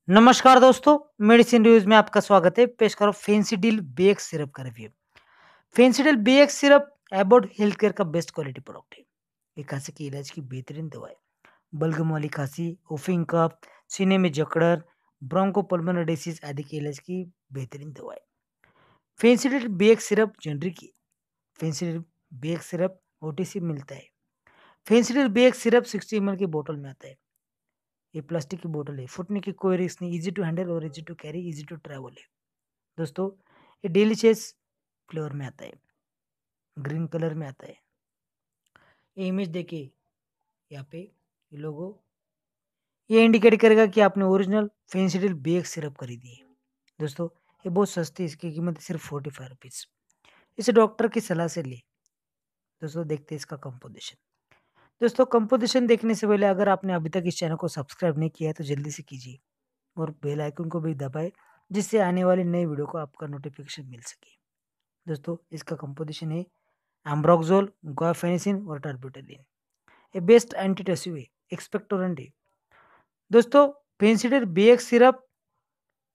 नमस्कार दोस्तों, medicine reviews में आपका स्वागत है। पेश करो फेंसिडिल BX सिरप का review. Phensedyl BX syrup Abbott health care का बेस्ट क्वालिटी प्रोडक्ट है। ये खांसी के इलाज की बेहतरीन दवा है। बलगम वाली खांसी, ओफिंग कफ, सीने में जकड़न, ब्रोंकोपल्मोनरी डिसीज आदि के इलाज की बेहतरीन दवा है। फेंसिडिल BX सिरप जेनरिक है। फेंसिडिल BX सिरप OTC मिलता है। फेंसिडिल BX सिरप 60 ml की बोतल में आता है। ये प्लास्टिक की बोतल है, फूटने की कोई रिस्क नहीं, इजी टू हैंडल और easy to carry, easy to travel है। दोस्तों, ये डिलीशियस फ्लेवर में आता है, ग्रीन कलर में आता है। ये इमेज देखिए, यहाँ पे ये लोगो ये इंडिकेट करेगा कि आपने ओरिजिनल फेंसिडिल BX सिरप खरीदी है। दोस्तों, ये बहुत सस्ती है, इसकी कीमत सिर्फ 45 रुपीज़। इसे डॉक्टर की सलाह से ले। दोस्तों, देखते हैं इसका कंपोजिशन। दोस्तों, कंपोजिशन देखने से पहले अगर आपने अभी तक इस चैनल को सब्सक्राइब नहीं किया है तो जल्दी से कीजिए और बेल आइकन को भी दबाएं, जिससे आने वाली नई वीडियो को आपका नोटिफिकेशन मिल सके। दोस्तों, इसका कंपोजिशन है एम्ब्रोक्सोल, गुआफेनिसिन और टर्बिटोलिन। ये बेस्ट एंटीटसिव है, एक्सपेक्टोरेंट है। दोस्तों, फेंसिडिल BX सिरप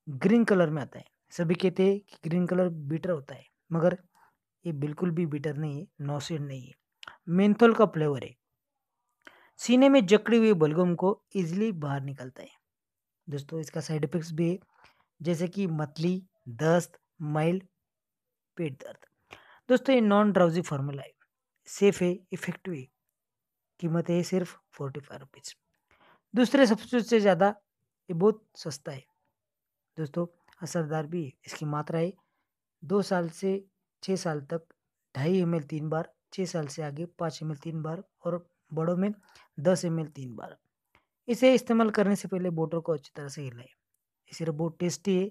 ग्रीन कलर में आता है। सभी कहते हैं कि ग्रीन कलर बीटर होता है, मगर ये बिल्कुल भी बीटर नहीं है, नॉसिड नहीं है। मेंथोल का फ्लेवर है। सीने में जकड़ी हुई बलगम को इजिली बाहर निकलता है। दोस्तों, इसका साइड इफेक्ट्स भी है, जैसे कि मतली, दस्त, माइल्ड पेट दर्द। दोस्तों, ये नॉन ड्राउजी फार्मूला है, सेफ है, इफेक्टिव है। कीमत है सिर्फ 45 रुपीज़। दूसरे सब्सिट्यूट से ज़्यादा ये बहुत सस्ता है। दोस्तों, असरदार भी है। इसकी मात्रा है 2 साल से 6 साल तक 2.5 ml 3 बार, 6 साल से आगे 5 ml 3 बार और बड़ों में 10 ml 3 बार। इसे इस्तेमाल करने से पहले बोतल को अच्छी तरह से हिलाएं। ये सिर्फ बहुत टेस्टी है,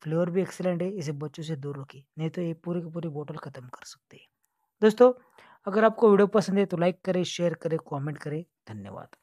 फ्लेवर भी एक्सीलेंट है। इसे बच्चों से दूर रखें, नहीं तो ये पूरी की पूरी बोतल खत्म कर सकते हैं। दोस्तों, अगर आपको वीडियो पसंद है तो लाइक करें, शेयर करें, कमेंट करें। धन्यवाद।